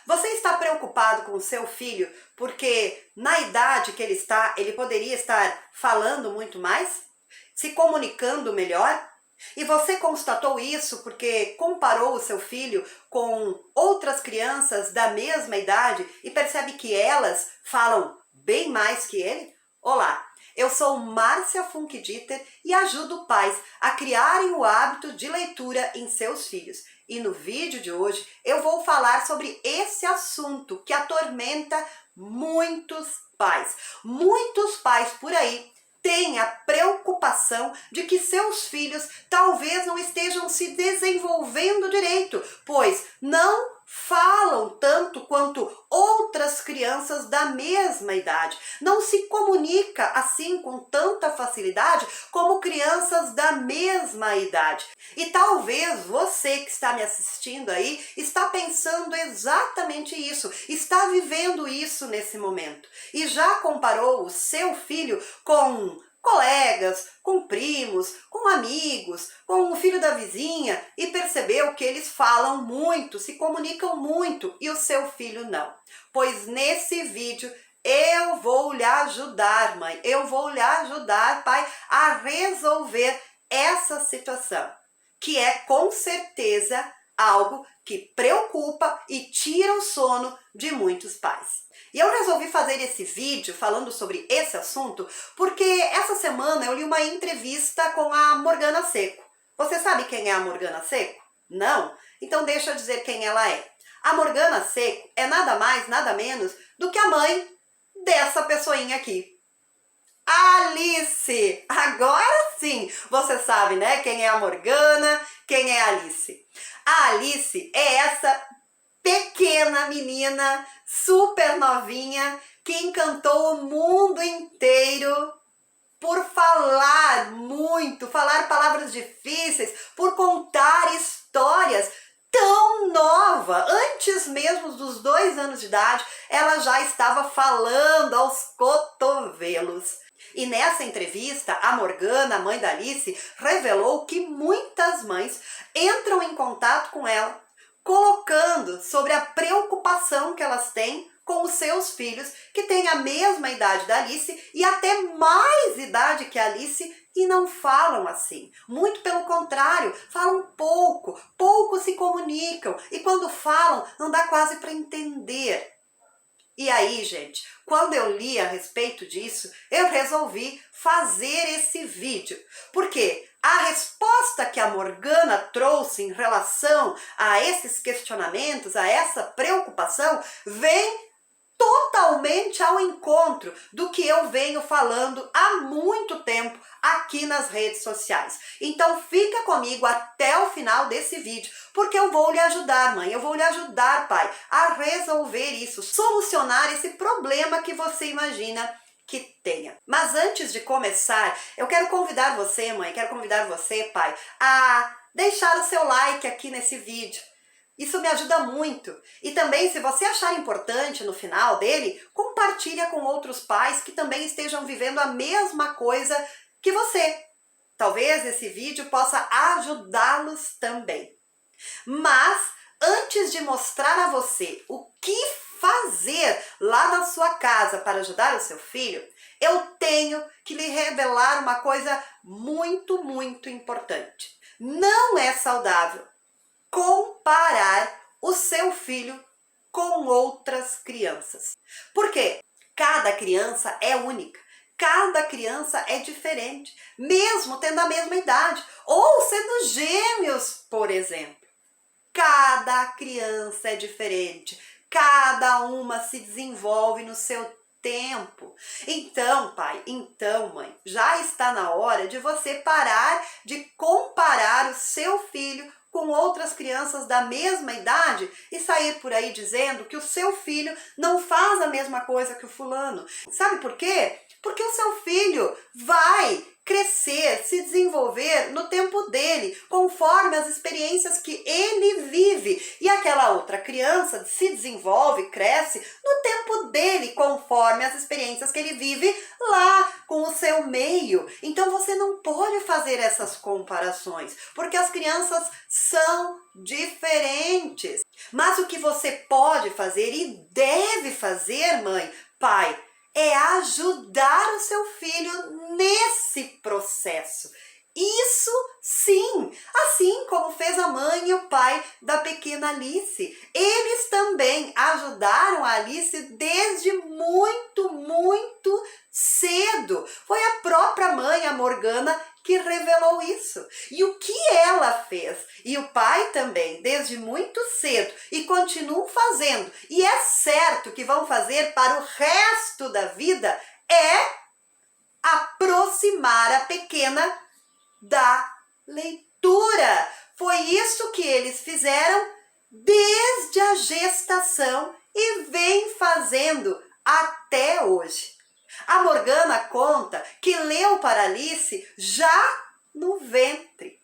Você está preocupado com o seu filho porque na idade que ele está, ele poderia estar falando muito mais? Se comunicando melhor? E você constatou isso porque comparou o seu filho com outras crianças da mesma idade e percebe que elas falam bem mais que ele? Olá, eu sou Márcia Funkdieter e ajudo pais a criarem o hábito de leitura em seus filhos. E no vídeo de hoje eu vou falar sobre esse assunto que atormenta muitos pais. Muitos pais por aí têm a preocupação de que seus filhos talvez não estejam se desenvolvendo direito, pois não falam tanto quanto outras crianças da mesma idade. Não se comunica assim com tanta facilidade como crianças da mesma idade. E talvez você que está me assistindo aí está pensando exatamente isso, está vivendo isso nesse momento. E já comparou o seu filho com colegas, com primos, com amigos, com o filho da vizinha e percebeu que eles falam muito, se comunicam muito e o seu filho não. Pois nesse vídeo eu vou lhe ajudar, mãe, eu vou lhe ajudar, pai, a resolver essa situação, que é com certeza algo que preocupa e tira o sono de muitos pais. E eu resolvi fazer esse vídeo falando sobre esse assunto porque essa semana eu li uma entrevista com a Morgana Secco. Você sabe quem é a Morgana Secco? Não? Então deixa eu dizer quem ela é. A Morgana Secco é nada mais, nada menos do que a mãe dessa pessoinha aqui. Alice! Agora sim, você sabe, né? Quem é a Morgana, quem é a Alice. A Alice é essa pequena menina, super novinha, que encantou o mundo inteiro por falar muito, falar palavras difíceis, por contar histórias. Tão nova, antes mesmo dos 2 anos de idade, ela já estava falando aos cotovelos. E nessa entrevista, a Morgana, a mãe da Alice, revelou que muitas mães entram em contato com ela, colocando sobre a preocupação que elas têm com os seus filhos, que têm a mesma idade da Alice e até mais idade que a Alice, e não falam assim. Muito pelo contrário, falam pouco se comunicam, e quando falam, não dá quase para entender. E aí, gente, quando eu li a respeito disso, eu resolvi fazer esse vídeo. Por quê? A resposta que a Morgana trouxe em relação a esses questionamentos, a essa preocupação, vem totalmente ao encontro do que eu venho falando há muito tempo aqui nas redes sociais. Então fica comigo até o final desse vídeo, porque eu vou lhe ajudar, mãe, eu vou lhe ajudar, pai, a resolver isso, solucionar esse problema que você imagina que tenha. Mas antes de começar, eu quero convidar você, mãe, quero convidar você, pai, a deixar o seu like aqui nesse vídeo. Isso me ajuda muito. E também, se você achar importante no final dele, compartilha com outros pais que também estejam vivendo a mesma coisa que você. Talvez esse vídeo possa ajudá-los também. Mas, antes de mostrar a você o que fazer lá na sua casa para ajudar o seu filho, eu tenho que lhe revelar uma coisa muito, muito importante. Não é saudável comparar o seu filho com outras crianças. Por quê? Cada criança é única. Cada criança é diferente, mesmo tendo a mesma idade, ou sendo gêmeos, por exemplo. Cada criança é diferente, cada uma se desenvolve no seu tempo. Então, pai, então, mãe, já está na hora de você parar de comparar o seu filho com outras crianças da mesma idade e sair por aí dizendo que o seu filho não faz a mesma coisa que o fulano. Sabe por quê? Porque o seu filho vai crescer, se desenvolver no tempo dele, conforme as experiências que ele vive. E aquela outra criança se desenvolve, cresce no tempo dele, conforme as experiências que ele vive lá com o seu meio. Então você não pode fazer essas comparações, porque as crianças são diferentes. Mas o que você pode fazer e deve fazer, mãe, pai, é ajudar o seu filho nesse processo. Isso sim, assim como fez a mãe e o pai da pequena Alice. Eles também ajudaram a Alice desde muito cedo. Foi a própria mãe, a Morgana, que revelou isso. E o que ela fez, e o pai também, desde muito cedo, e continuam fazendo, e é certo que vão fazer para o resto da vida, é aproximar a pequena da leitura. Foi isso que eles fizeram desde a gestação e vem fazendo até hoje. A Morgana conta que leu para Alice já no ventre.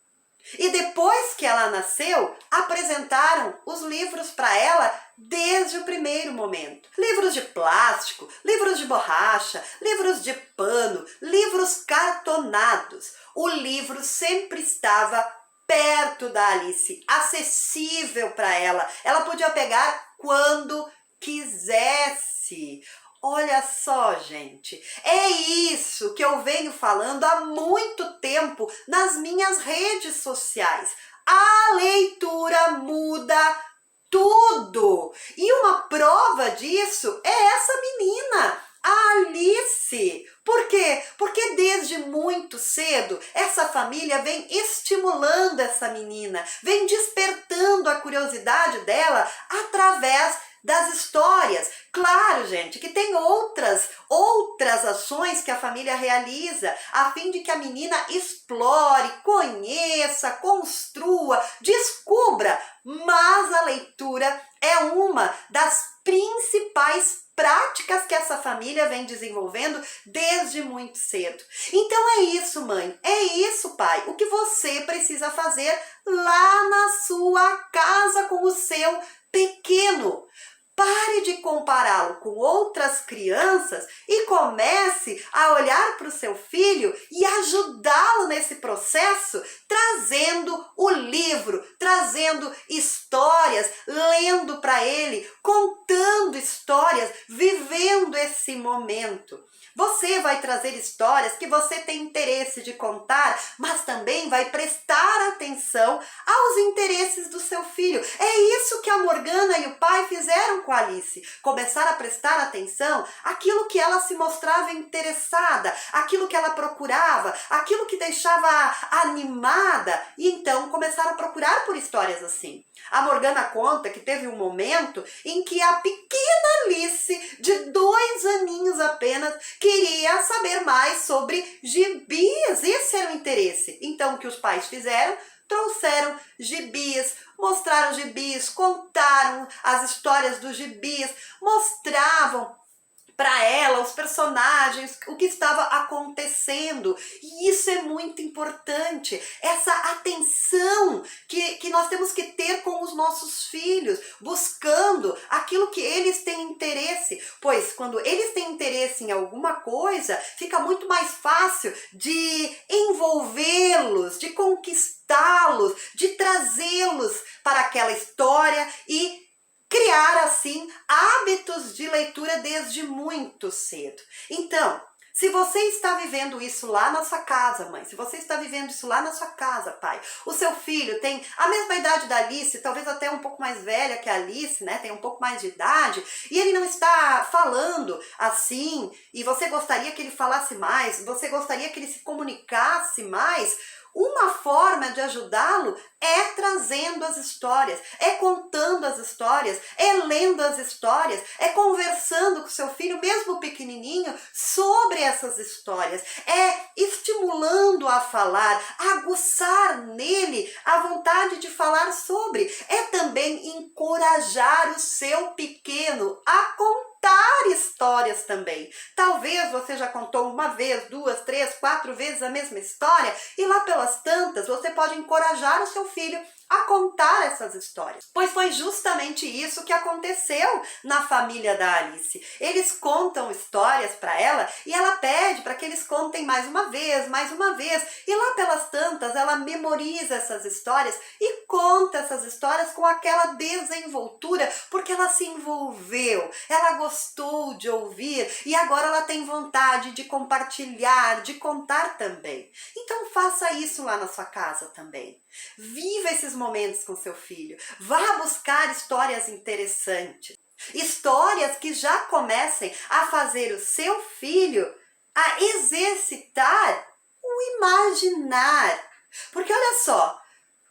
E depois que ela nasceu, apresentaram os livros para ela desde o primeiro momento. Livros de plástico, livros de borracha, livros de pano, livros cartonados. O livro sempre estava perto da Alice, acessível para ela. Ela podia pegar quando quisesse. Olha só, gente, é isso que eu venho falando há muito tempo nas minhas redes sociais. A leitura muda tudo. E uma prova disso é essa menina, a Alice. Por quê? Porque desde muito cedo essa família vem estimulando essa menina, vem despertando a curiosidade dela através das histórias. Claro, gente, que tem outras ações que a família realiza a fim de que a menina explore, conheça, construa, descubra, mas a leitura é uma das principais práticas que essa família vem desenvolvendo desde muito cedo. Então é isso, mãe, é isso, pai, o que você precisa fazer lá na sua casa com o seu pequeno. Pare de compará-lo com outras crianças e comece a olhar para o seu filho e ajudá-lo nesse processo, trazendo o livro, trazendo histórias, lendo para ele, contando histórias, vivendo esse momento. Você vai trazer histórias que você tem interesse de contar, mas também vai prestar atenção aos interesses do seu filho. É isso que a Morgana e o pai fizeram com a Alice. Começaram a prestar atenção àquilo que ela se mostrava interessada, aquilo que ela procurava, aquilo que deixava animada, e então começaram a procurar por histórias assim. A Morgana conta que teve um momento em que a pequena Alice, de 2 aninhos apenas, queria saber mais sobre gibis. Esse era o interesse. Então, o que os pais fizeram? Trouxeram gibis, mostraram gibis, contaram as histórias dos gibis, mostravam para ela os personagens, o que estava acontecendo. E isso é muito importante, essa atenção que nós temos que ter com os nossos filhos, buscando aquilo que eles têm interesse, pois quando eles têm interesse em alguma coisa, fica muito mais fácil de envolvê-los, de conquistá-los, de trazê-los para aquela história e criar assim hábitos de leitura desde muito cedo. Então, se você está vivendo isso lá na sua casa, mãe, se você está vivendo isso lá na sua casa, pai, o seu filho tem a mesma idade da Alice, talvez até um pouco mais velha que a Alice, né, tem um pouco mais de idade, e ele não está falando assim, e você gostaria que ele falasse mais, você gostaria que ele se comunicasse mais, uma forma de ajudá-lo é trazendo as histórias, é contando as histórias, é lendo as histórias, é conversando com seu filho, mesmo pequenininho, sobre essas histórias, é estimulando a falar, aguçar nele a vontade de falar sobre, é também encorajar o seu pequeno a contar histórias também. Talvez você já contou uma vez, 2, 3, 4 vezes a mesma história e lá pelas tantas você pode encorajar o seu filho a contar essas histórias. Pois foi justamente isso que aconteceu na família da Alice. Eles contam histórias para ela e ela pede para que eles contem mais uma vez, e lá pelas tantas ela memoriza essas histórias e conta essas histórias com aquela desenvoltura, porque ela se envolveu, ela gostou de ouvir e agora ela tem vontade de compartilhar, de contar também. Então faça isso lá na sua casa também. Viva esses momentos com seu filho. Vá buscar histórias interessantes. Histórias que já comecem a fazer o seu filho a exercitar o imaginar. Porque olha só,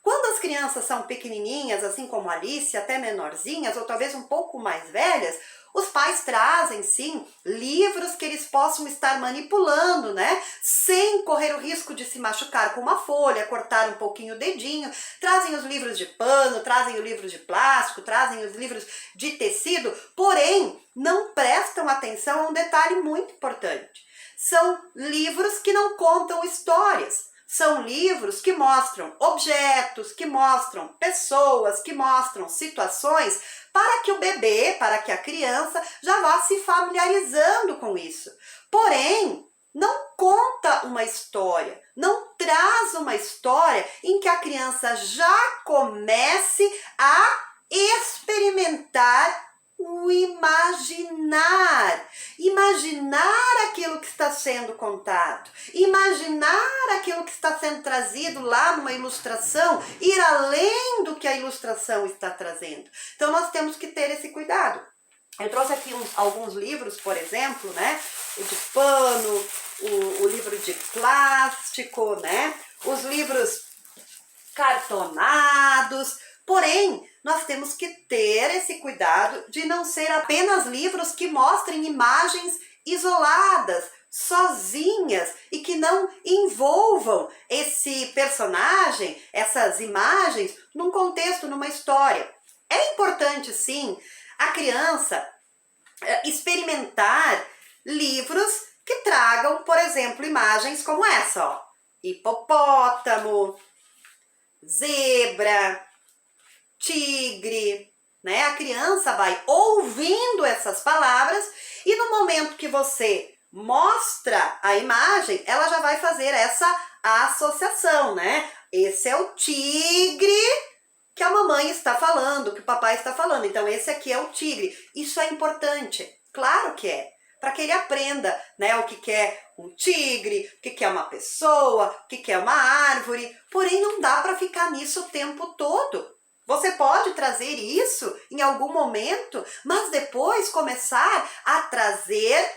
quando as crianças são pequenininhas, assim como Alice, até menorzinhas, ou talvez um pouco mais velhas, os pais trazem, sim, livros que eles possam estar manipulando, né? Sem correr o risco de se machucar com uma folha, cortar um pouquinho o dedinho. Trazem os livros de pano, trazem os livros de plástico, trazem os livros de tecido, porém, não prestam atenção a um detalhe muito importante. São livros que não contam histórias. São livros que mostram objetos, que mostram pessoas, que mostram situações para que o bebê, para que a criança já vá se familiarizando com isso. Porém, não conta uma história, não traz uma história em que a criança já comece a experimentar o imaginar. Imaginar aquilo que está sendo contado, imaginar aquilo que está sendo trazido lá numa ilustração, ir além do que a ilustração está trazendo. Então nós temos que ter esse cuidado. Eu trouxe aqui alguns livros, por exemplo, né? O de pano, o livro de plástico, né? Os livros cartonados. Porém, nós temos que ter esse cuidado de não ser apenas livros que mostrem imagens isoladas, sozinhas e que não envolvam esse personagem, essas imagens, num contexto, numa história. É importante, sim, a criança experimentar livros que tragam, por exemplo, imagens como essa, ó, hipopótamo, zebra, tigre, né? A criança vai ouvindo essas palavras e no momento que você mostra a imagem, ela já vai fazer essa associação, né? Esse é o tigre que a mamãe está falando, que o papai está falando. Então, esse aqui é o tigre. Isso é importante. Claro que é. Para que ele aprenda, né, o que é um tigre, o que é uma pessoa, o que é uma árvore. Porém, não dá para ficar nisso o tempo todo. Você pode trazer isso em algum momento, mas depois começar a trazer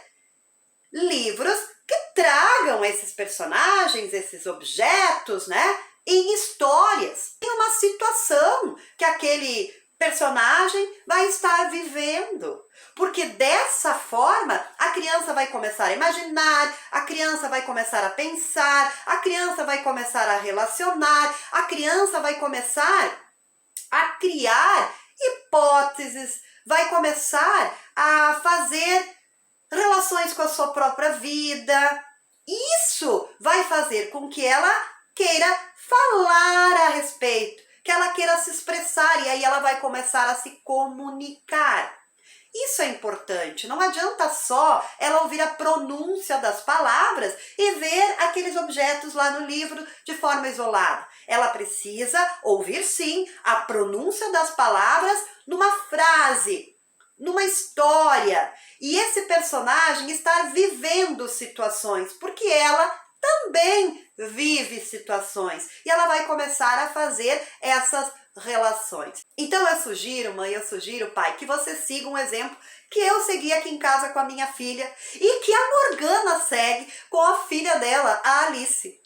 livros que tragam esses personagens, esses objetos, né, em histórias. Tem uma situação que aquele personagem vai estar vivendo. Porque dessa forma, a criança vai começar a imaginar, a criança vai começar a pensar, a criança vai começar a relacionar, a criança vai começar a criar hipóteses, vai começar a fazer relações com a sua própria vida. Isso vai fazer com que ela queira falar a respeito, que ela queira se expressar e aí ela vai começar a se comunicar. Isso é importante, não adianta só ela ouvir a pronúncia das palavras e ver aqueles objetos lá no livro de forma isolada. Ela precisa ouvir sim a pronúncia das palavras numa frase, numa história. E esse personagem estar vivendo situações, porque ela também vive situações. E ela vai começar a fazer essas relações. Então eu sugiro, mãe, eu sugiro, pai, que você siga um exemplo que eu segui aqui em casa com a minha filha e que a Morgana segue com a filha dela, a Alice.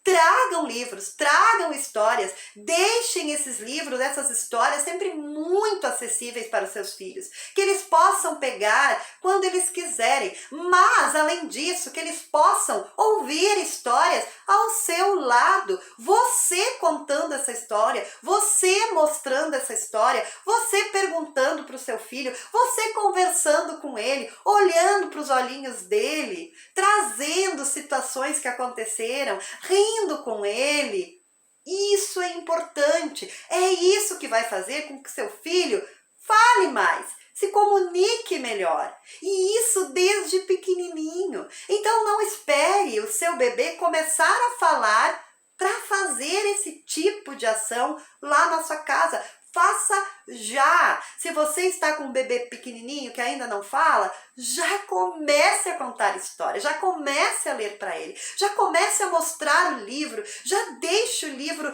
Tragam livros, tragam histórias, deixem esses livros, essas histórias sempre muito acessíveis para os seus filhos, que eles possam pegar quando eles quiserem, mas além disso, que eles possam ouvir histórias ao seu lado, você contando essa história, você mostrando essa história, você perguntando para o seu filho, você conversando com ele, olhando para os olhinhos dele, trazendo situações que aconteceram, rindo com ele. Isso é importante, é isso que vai fazer com que seu filho fale mais, se comunique melhor, e isso desde pequenininho. Então não espere o seu bebê começar a falar para fazer esse tipo de ação lá na sua casa. Faça já. Se você está com um bebê pequenininho que ainda não fala, já comece a contar histórias, já comece a ler para ele, já comece a mostrar o livro, já deixe o livro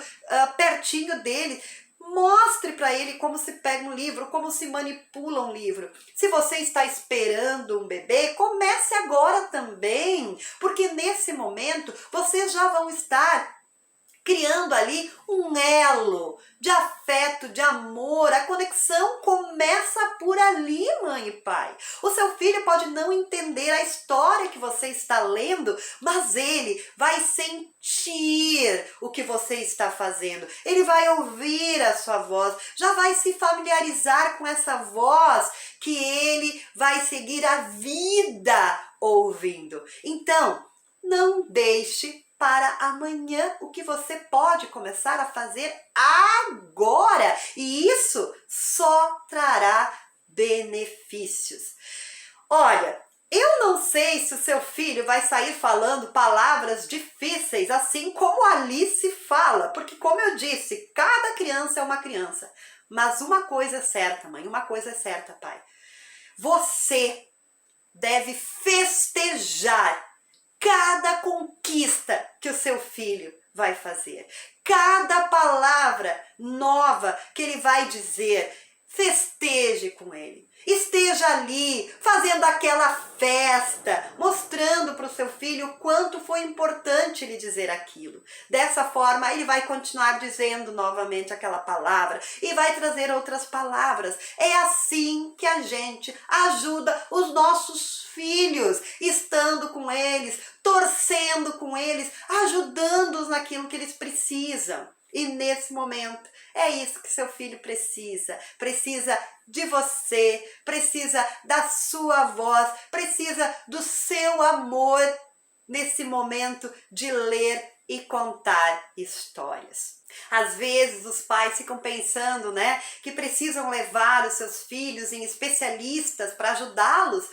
pertinho dele. Mostre para ele como se pega um livro, como se manipula um livro. Se você está esperando um bebê, comece agora também, porque nesse momento vocês já vão estar criando ali um elo de afeto, de amor. A conexão começa por ali, mãe e pai. O seu filho pode não entender a história que você está lendo, mas ele vai sentir o que você está fazendo. Ele vai ouvir a sua voz, já vai se familiarizar com essa voz que ele vai seguir a vida ouvindo. Então, não deixe para amanhã o que você pode começar a fazer agora, e isso só trará benefícios. Olha, eu não sei se o seu filho vai sair falando palavras difíceis, assim como a Alice fala, porque como eu disse, cada criança é uma criança. Mas uma coisa é certa, mãe, uma coisa é certa, pai. Você deve festejar cada conquista que o seu filho vai fazer, cada palavra nova que ele vai dizer. Festeje com ele, esteja ali fazendo aquela festa, mostrando para o seu filho o quanto foi importante lhe dizer aquilo. Dessa forma, ele vai continuar dizendo novamente aquela palavra e vai trazer outras palavras. É assim que a gente ajuda os nossos filhos, estando com eles, torcendo com eles, ajudando-os naquilo que eles precisam. E nesse momento, é isso que seu filho precisa. Precisa de você, precisa da sua voz, precisa do seu amor nesse momento de ler e contar histórias. Às vezes os pais ficam pensando, né, que precisam levar os seus filhos em especialistas para ajudá-los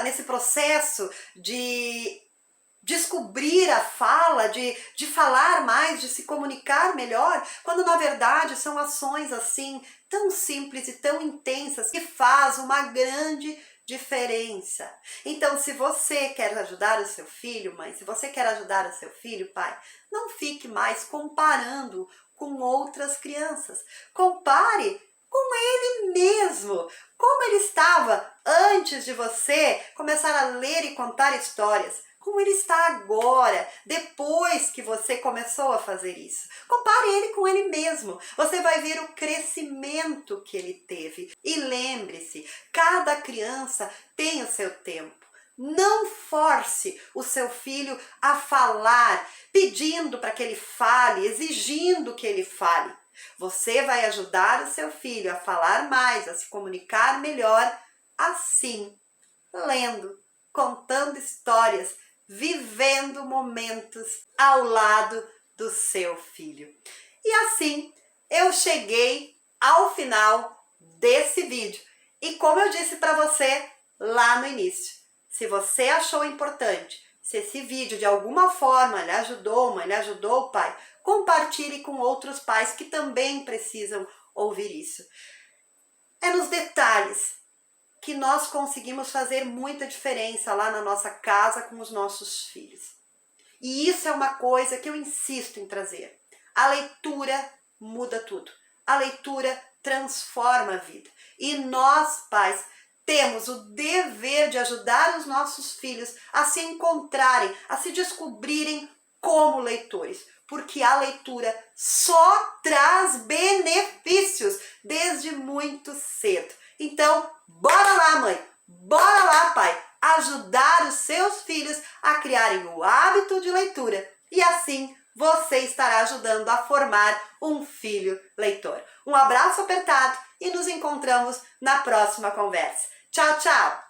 nesse processo de descobrir a fala, de falar mais, de se comunicar melhor, quando na verdade são ações assim tão simples e tão intensas que faz uma grande diferença. Então, se você quer ajudar o seu filho, mãe, se você quer ajudar o seu filho, pai, não fique mais comparando com outras crianças. Compare com ele mesmo, como ele estava antes de você começar a ler e contar histórias. Como ele está agora, depois que você começou a fazer isso. Compare ele com ele mesmo. Você vai ver o crescimento que ele teve. E lembre-se, cada criança tem o seu tempo. Não force o seu filho a falar, pedindo para que ele fale, exigindo que ele fale. Você vai ajudar o seu filho a falar mais, a se comunicar melhor, assim, lendo, contando histórias, vivendo momentos ao lado do seu filho. E assim eu cheguei ao final desse vídeo. E como eu disse para você lá no início, se você achou importante, se esse vídeo de alguma forma lhe ajudou, mãe, lhe ajudou, pai, compartilhe com outros pais que também precisam ouvir isso. É nos detalhes que nós conseguimos fazer muita diferença lá na nossa casa com os nossos filhos. E isso é uma coisa que eu insisto em trazer. A leitura muda tudo. A leitura transforma a vida. E nós, pais, temos o dever de ajudar os nossos filhos a se encontrarem, a se descobrirem como leitores, porque a leitura só traz benefícios desde muito cedo. Então, bora lá, mãe, bora lá, pai, ajudar os seus filhos a criarem o hábito de leitura e assim você estará ajudando a formar um filho leitor. Um abraço apertado e nos encontramos na próxima conversa. Tchau, tchau!